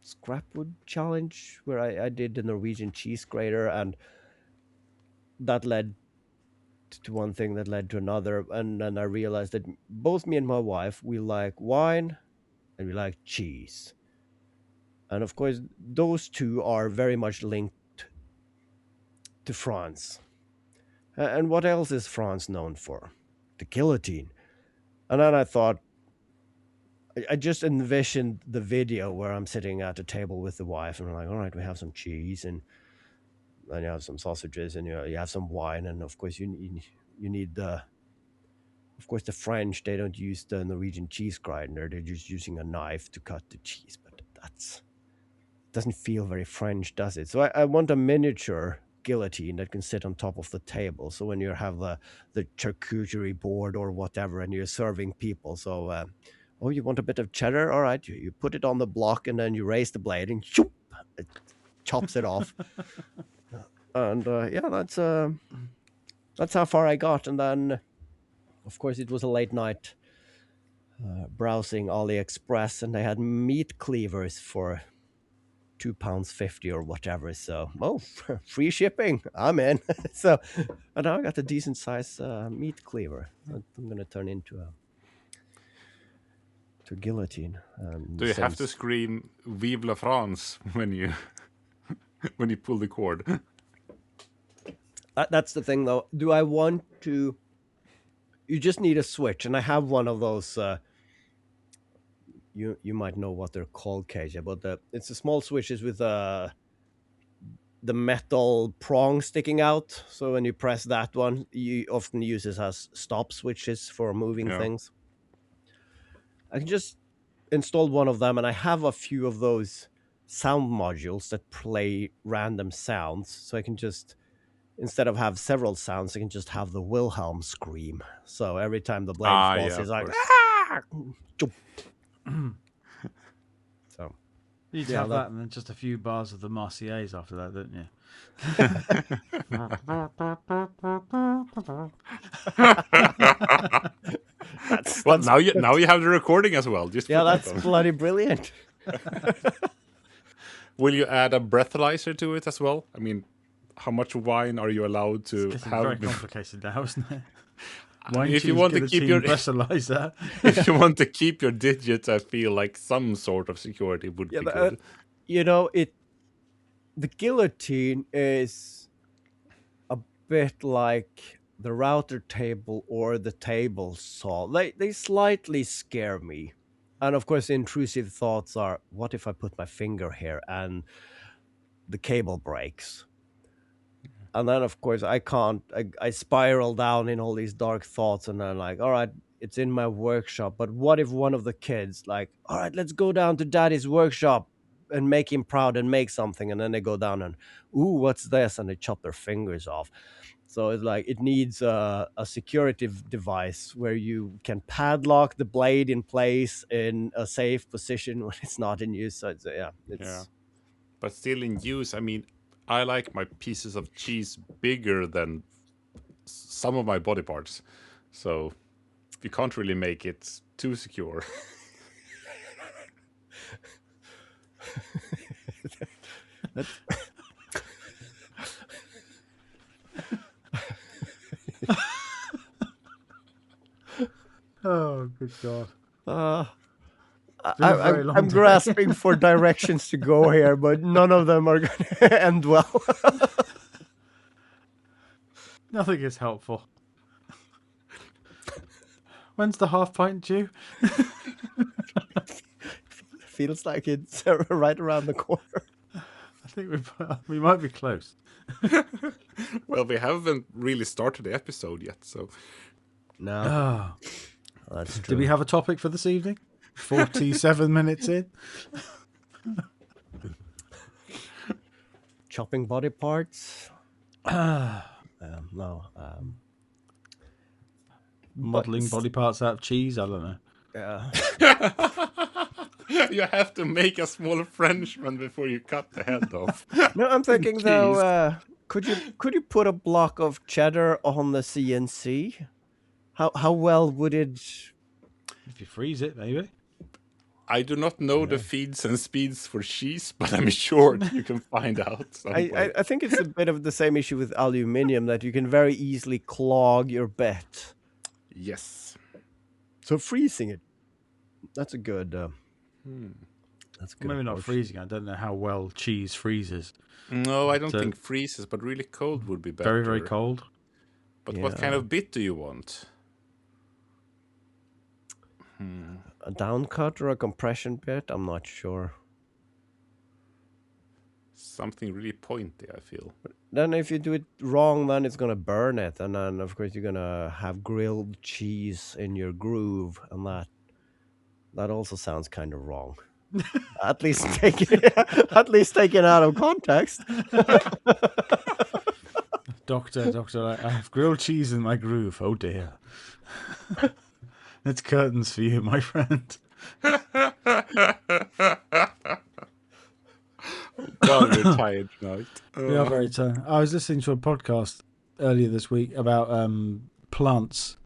scrapwood challenge where I did the Norwegian cheese grater, and that led to one thing that led to another, and then I realized that both me and my wife, we like wine and we like cheese, and of course those two are very much linked to France. And what else is France known for? The guillotine. And then I thought, I just envisioned the video where I'm sitting at a table with the wife, and we're like, all right, we have some cheese, and then you have some sausages, and you have some wine, and of course you need the. Of course, the French, they don't use the Norwegian cheese grinder; they're just using a knife to cut the cheese. But that's doesn't feel very French, does it? So I want a miniature guillotine that can sit on top of the table. So when you have the charcuterie board or whatever, and you're serving people, so oh, you want a bit of cheddar? All right, you put it on the block, and then you raise the blade, and shoop, it chops it off. And yeah, that's how far I got. And then, of course, it was a late night browsing AliExpress, and they had meat cleavers for £2.50 or whatever. So, oh, free shipping. I'm in. So, and now I got a decent size meat cleaver that I'm going to turn into a guillotine. Do you have to scream "Vive la France" when you when you pull the cord? That's the thing, though. Do I want to? You just need a switch, and I have one of those. You might know what they're called, KJ, but it's the small switches with the metal prong sticking out. So when you press that one, you often use it as stop switches for moving things. I can just install one of them, and I have a few of those sound modules that play random sounds. So I can just, instead of have several sounds, I can just have the Wilhelm scream. So every time the blade falls, it's like, ah! So you'd have that, and then just a few bars of the Marseillaise after that, don't you? Well, now you have the recording as well. Just that's bloody brilliant. Will you add a breathalyzer to it as well? I mean, how much wine are you allowed to have? Very complicated now, isn't it? If you want to keep your breathalyzer, if you want to keep your digits, I feel like some sort of security would be good. The guillotine is a bit like the router table or the table saw, they slightly scare me. And of course, intrusive thoughts are, what if I put my finger here and the cable breaks? And then of course I can't, I spiral down in all these dark thoughts, and I'm like, all right, it's in my workshop, but what if one of the kids like, all right, let's go down to daddy's workshop and make him proud and make something, and then they go down and, ooh, what's this, and they chop their fingers off. So it's like it needs a security device where you can padlock the blade in place in a safe position when it's not in use. So it's, yeah, Yeah. it's But still in use, I mean, I like my pieces of cheese bigger than some of my body parts. So you can't really make it too secure. that's Oh, good God. uh, Been a very long I'm day. grasping for directions to go here, but none of them are going to end well. Nothing is helpful. When's the half pint due? Feels like it's right around the corner. I think we might be close. Well, we haven't really started the episode yet, so No, Ah, that's do true. we have a topic for this evening? 47 minutes in. Chopping body parts? No. Modeling body parts out of cheese. I don't know. Yeah. you have to make a small Frenchman before you cut the head off. No, I'm thinking Cheese. though. Could you put a block of cheddar on the CNC? How well would it? If you freeze it, maybe. I do not know the feeds and speeds for cheese, but I'm sure you can find out some way. I think it's a bit of the same issue with aluminium, that you can very easily clog your bed. Yes. So freezing it, that's a good. That's a good. Maybe not approach. freezing. I don't know how well cheese freezes. No, I don't So- think freezes, but really cold would be better. Very, very cold. But what kind Yeah. of bit do you want? A down cut or a compression bit? I'm not sure. Something really pointy, I feel. Then if you do it wrong, then it's gonna burn it, and then of course you're gonna have grilled cheese in your groove, and that also sounds kind of wrong. At least taken out of context. Doctor, I have grilled cheese in my groove. Oh dear. It's curtains for you, my friend. God, we're tired tonight. We are very tired. I was listening to a podcast earlier this week about plants,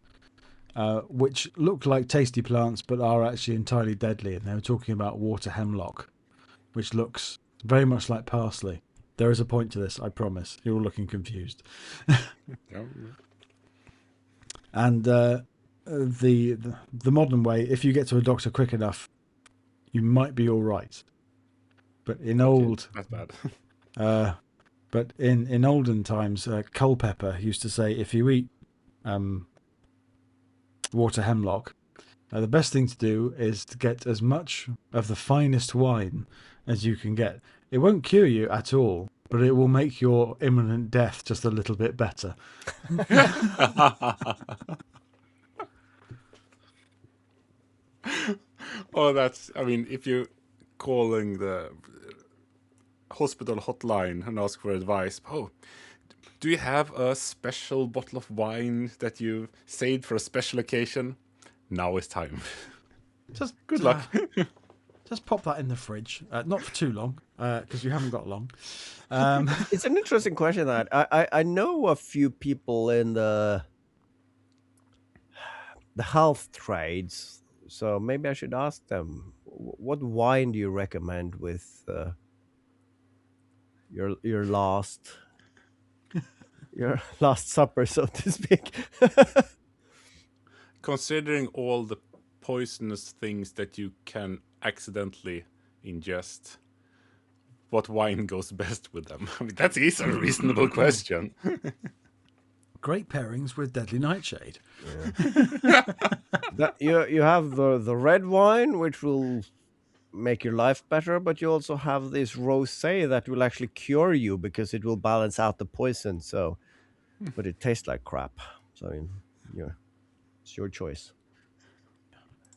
which look like tasty plants but are actually entirely deadly. And they were talking about water hemlock, which looks very much like parsley. There is a point to this, I promise. You're all looking confused. And the modern way, if you get to a doctor quick enough, you might be all right. But in That's bad. but in olden times, Culpeper used to say, if you eat water hemlock, the best thing to do is to get as much of the finest wine as you can get. It won't cure you at all, but it will make your imminent death just a little bit better. Oh, that's, I mean, if you're calling the hospital hotline and ask for advice, oh, do you have a special bottle of wine that you saved for a special occasion? Now is time. Just Good luck. Just pop that in the fridge. Not for too long, because you haven't got long. It's an interesting question. That I know a few people in the health trades, so maybe I should ask them, what wine do you recommend with your last supper, so to speak? Considering all the poisonous things that you can accidentally ingest, what wine goes best with them? I mean, that is a reasonable question. great pairings with Deadly Nightshade. Yeah. You have the red wine, which will make your life better, but you also have this rosé that will actually cure you because it will balance out the poison. So, but it tastes like crap. So, yeah, it's your choice.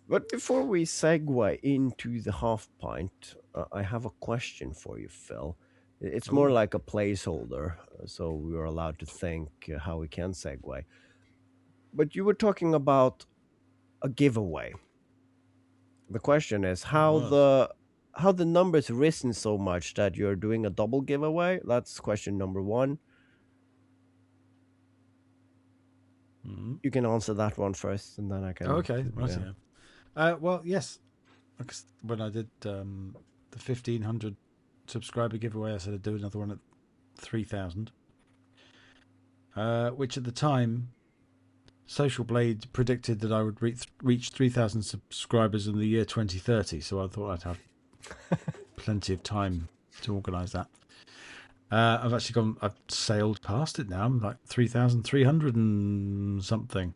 But before we segue into the half pint, I have a question for you, Phil. It's more Oh. like a placeholder, so we're allowed to think how we can segue. But you were talking about a giveaway. The question is It was. how the numbers risen so much that you're doing a double giveaway. That's question number one. Mm. You can answer that one first, and then I Oh, can. okay. Right, Yeah. yeah. Well, yes. Because when I did the 1,500 subscriber giveaway, I said I'd do another one at 3,000. Which at the time, Social Blade predicted that I would reach 3,000 subscribers in the year 2030. So I thought I'd have plenty of time to organise that. I've sailed past it now. I'm like 3,300 and something.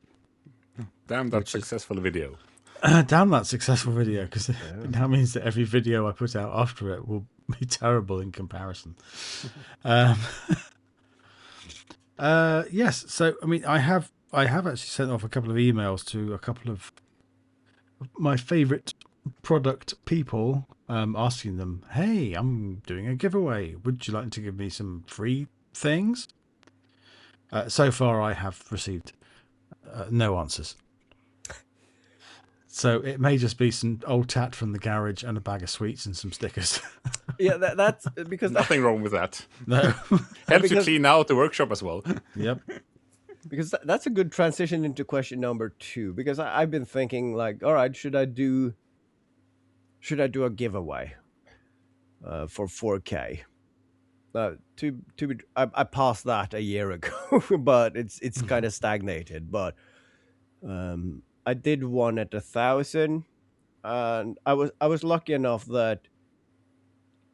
Damn that Which is successful video. damn that successful video, because Yeah. it now means that every video I put out after it will be terrible in comparison. um, yes, so I mean, I have actually sent off a couple of emails to a couple of my favourite product people, asking them, "Hey, I'm doing a giveaway. Would you like to give me some free things?" So far, I have received no answers. So it may just be some old tat from the garage and a bag of sweets and some stickers. Yeah, that's because Nothing wrong with that. No. Helps you because clean out the workshop as well. Yep. because that's a good transition into question number two. Because I've been thinking like, all right, should I do a giveaway for 4K? I passed that a year ago, but it's kind of stagnated. But I did one at 1,000, and I was lucky enough that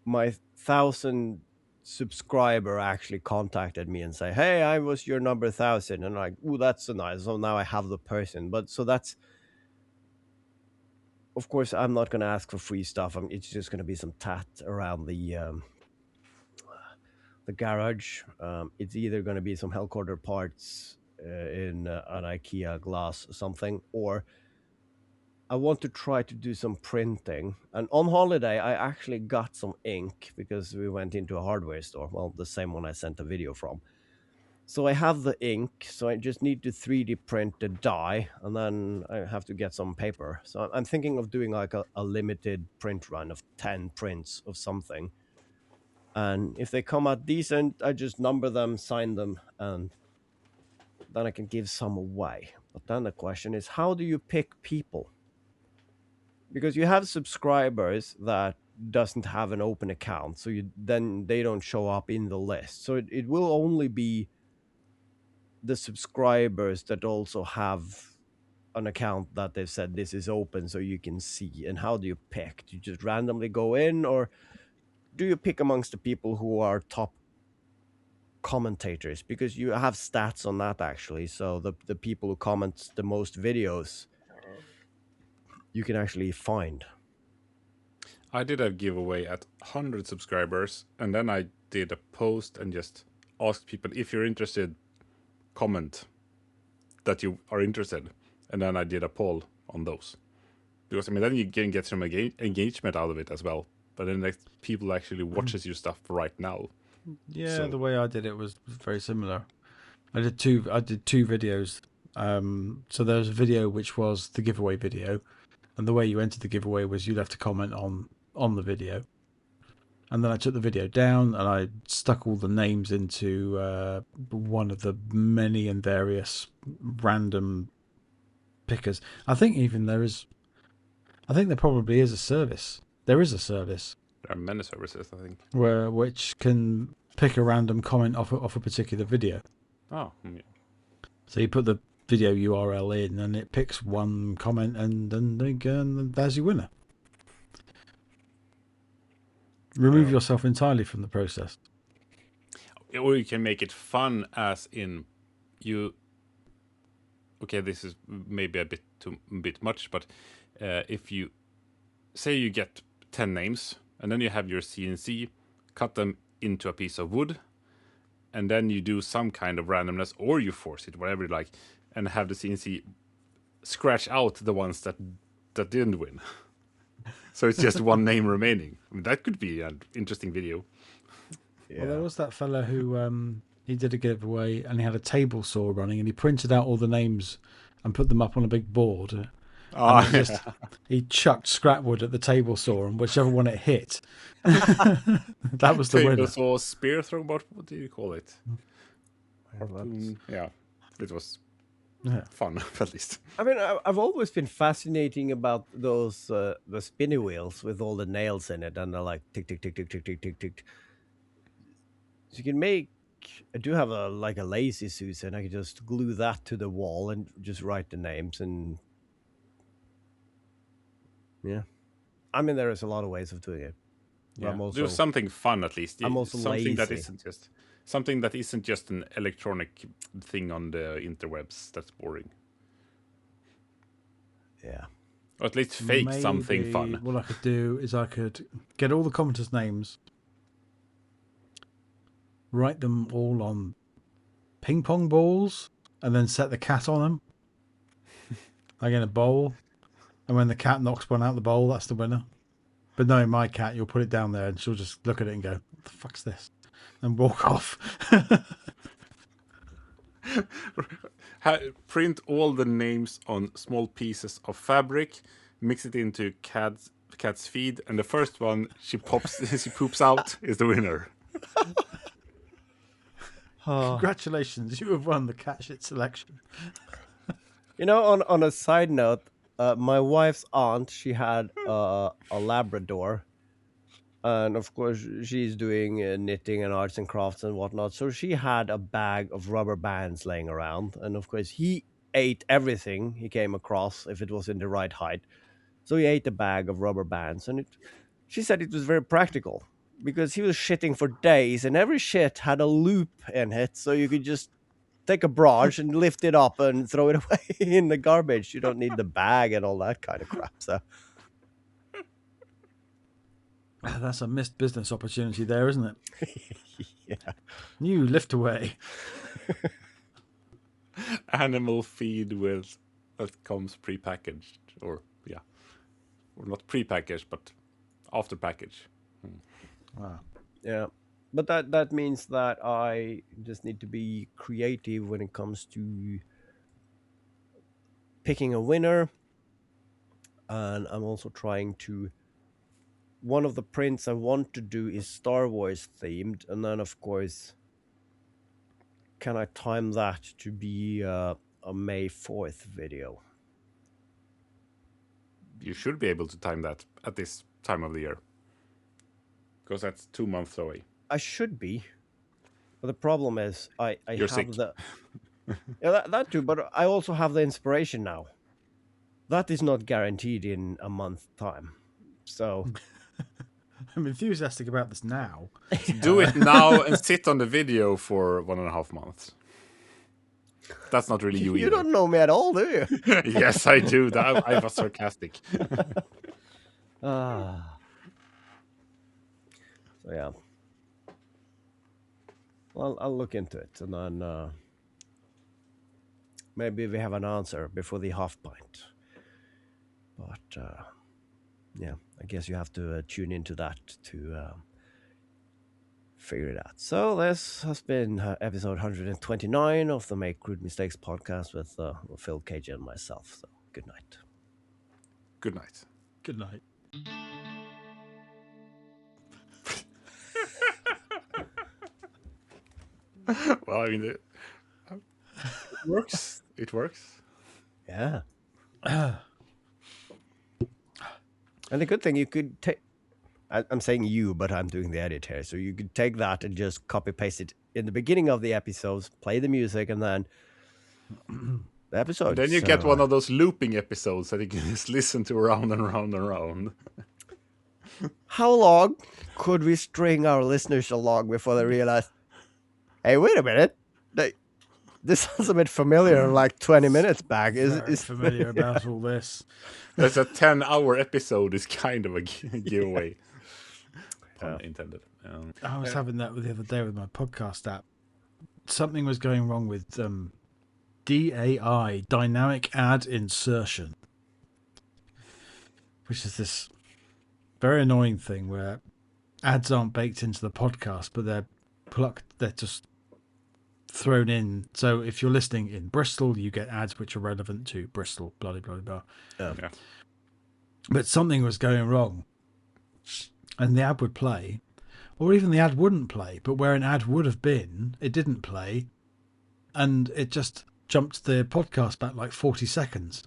my 1,000 subscriber actually contacted me and say, "Hey, I was your number 1,000," and I'm like, "Oh, that's so nice." So now I have the person, but so that's of course I'm not going to ask for free stuff. It's just going to be some tat around the garage. It's either going to be some Hellcorder parts in an IKEA glass or something, or I want to try to do some printing. And on holiday, I actually got some ink because we went into a hardware store. Well, the same one I sent a video from. So I have the ink, so I just need to 3D print the die, and then I have to get some paper. So I'm thinking of doing like a limited print run of 10 prints of something. And if they come out decent, I just number them, sign them, and then I can give some away. But then the question is, how do you pick people? Because you have subscribers that doesn't have an open account, so then they don't show up in the list. So it will only be the subscribers that also have an account that they've said this is open so you can see. And how do you pick? Do you just randomly go in, or do you pick amongst the people who are top commentators? Because you have stats on that actually. So the people who comment the most videos you can actually find. I did a giveaway at 100 subscribers, and then I did a post and just asked people, if you're interested, comment that you are interested. And then I did a poll on those. Because, I mean, then you can get some engagement out of it as well. But then like, people actually watches your stuff right now. Yeah, So- the way I did it was very similar. I did two videos. So there was a video which was the giveaway video, and the way you entered the giveaway was you'd have to comment on the video. And then I took the video down and I stuck all the names into one of the many and various random pickers. I think there probably is a service. There is a service There are many services, I think. which can pick a random comment off a particular video. Oh, yeah. So you put the video URL in, and it picks one comment, and there's your winner. Remove yourself entirely from the process. Or you can make it fun, as in you okay, this is maybe a bit much, but if you say you get 10 names, and then you have your CNC cut them into a piece of wood, and then you do some kind of randomness, or you force it, whatever you like, and have the CNC scratch out the ones that didn't win. So it's just one name remaining. I mean, that could be an interesting video. Yeah. Well, there was that fella who he did a giveaway and he had a table saw running and he printed out all the names and put them up on a big board. And he chucked scrap wood at the table saw, and whichever one it hit, that was the table winner. saw, spear throw, what do you call it? Well, Yeah, it was Yeah. fun at least. I mean, I've always been fascinating about those the spinny wheels with all the nails in it, and they're like tick tick tick tick tick tick tick tick. So you can make. I do have a lazy Susan. I can just glue that to the wall and just write the names, and yeah. I mean, there is a lot of ways of doing it. But Yeah. I'm also Do something fun at least. I'm also something that lazy. isn't just an electronic thing on the interwebs. That's boring. yeah. Or at least fake something Maybe fun. What I could do is I could get all the commenters' names, write them all on ping pong balls, and then set the cat on them, like in a bowl. And when the cat knocks one out the bowl, that's the winner. But knowing my cat, you'll put it down there and she'll just look at it and go, "What the fuck's this?" and walk off. Print all the names on small pieces of fabric, mix it into cat's feed, and the first one she poops out is the winner. Congratulations, you have won the cat shit selection. You know, on a side note, my wife's aunt, she had a Labrador, and of course she's doing knitting and arts and crafts and whatnot. So she had a bag of rubber bands laying around, and of course he ate everything he came across if it was in the right height. So he ate a bag of rubber bands, and she said it was very practical because he was shitting for days, and every shit had a loop in it, so you could just take a brush and lift it up and throw it away in the garbage. You don't need the bag and all that kind of crap. So That's a missed business opportunity there, isn't it? yeah, You lift away. Animal feed with that comes pre-packaged, or not pre-packaged, but after package. Wow. yeah. But that means that I just need to be creative when it comes to picking a winner, and I'm also trying to. One of the prints I want to do is Star Wars themed, and then of course, can I time that to be a May 4th video? You should be able to time that at this time of the year, because that's 2 months away. I should be, but the problem is I You're have sick. the that too, but I also have the inspiration now. That is not guaranteed in a month's time, so I'm enthusiastic about this now. Do it now and sit on the video for 1.5 months. That's not really you you either. don't know me at all, do you? Yes, I do. I was sarcastic. Ah. So yeah. Well, I'll look into it, and then maybe we have an answer before the half pint. But yeah, I guess you have to tune into that to figure it out. So this has been episode 129 of the Make Crude Mistakes podcast with Phil, KJ, and myself. So good night. Good night. Good night. Well, I mean, it works. It works. Yeah. And the good thing, you could take. I'm saying you, but I'm doing the edit here. So you could take that and just copy paste it in the beginning of the episodes, play the music, and then the episode. Then you get one of those looping episodes that you can just listen to around and around and around. How long could we string our listeners along before they realize, hey, wait a minute, This sounds a bit familiar, like 20 minutes back. Very familiar about all this. That's a 10-hour episode is kind of a giveaway. Pun intended. I was having that the other day with my podcast app. Something was going wrong with DAI, Dynamic Ad Insertion, which is this very annoying thing where ads aren't baked into the podcast, but they're just thrown in. So if you're listening in Bristol, you get ads which are relevant to Bristol, blah, blah, blah, blah. Yeah. But something was going wrong, and the ad would play, or even the ad wouldn't play, but where an ad would have been, it didn't play, and it just jumped the podcast back like 40 seconds.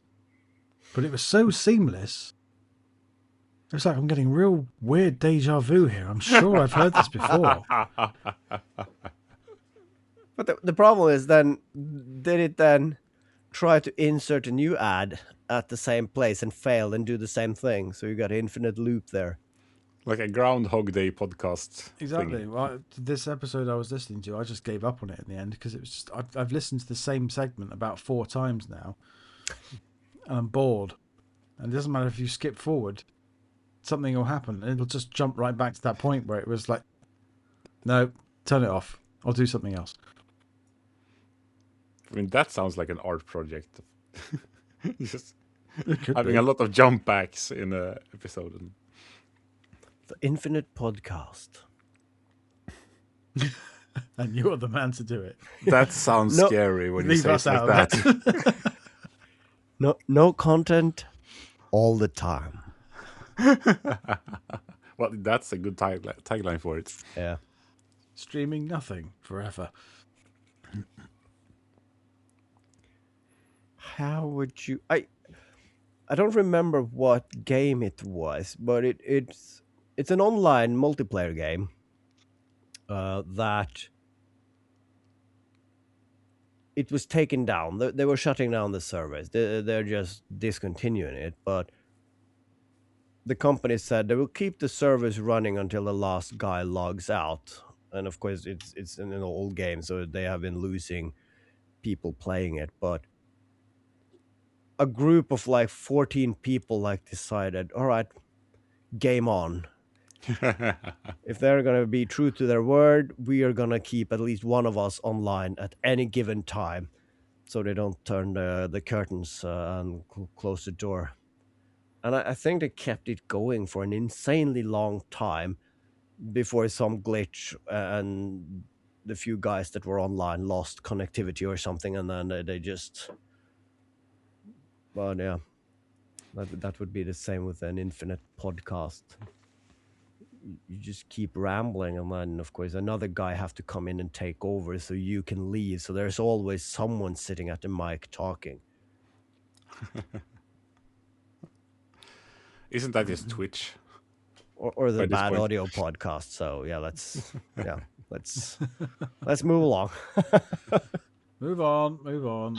But it was so seamless. It was like I'm getting real weird deja vu here. I'm sure I've heard this before. But the problem is then, did it then try to insert a new ad at the same place and fail and do the same thing? So you got an infinite loop there. Like a Groundhog Day podcast. Exactly. Thing. Well, this episode I was listening to, I just gave up on it in the end because it was just I've listened to the same segment about 4 times now, and I'm bored. And it doesn't matter if you skip forward, something will happen. It'll just jump right back to that point where it was like, no, turn it off. I'll do something else. I mean, that sounds like an art project. Just It having a lot of jump backs in an episode. The infinite podcast. And you're the man to do it. That sounds No, scary when you leave say us it like out of that. No content all the time. Well, that's a good tagline for it. Yeah. Streaming nothing forever. How would you... I don't remember what game it was, but it's an online multiplayer game that it was taken down. They were shutting down the servers. They're just discontinuing it, but the company said they will keep the servers running until the last guy logs out. And of course, it's an old game, so they have been losing people playing it, but a group of like 14 people like decided, all right, game on. If they're going to be true to their word, we are going to keep at least one of us online at any given time so they don't turn the curtains and close the door. And I think they kept it going for an insanely long time before some glitch and the few guys that were online lost connectivity or something, and then they just... Well, yeah, that would be the same with an infinite podcast. You just keep rambling, and then, of course, another guy have to come in and take over so you can leave. So there's always someone sitting at the mic talking. Isn't that just Twitch? Or the By this bad point. audio podcast. So yeah, let's move along. Move on, move on.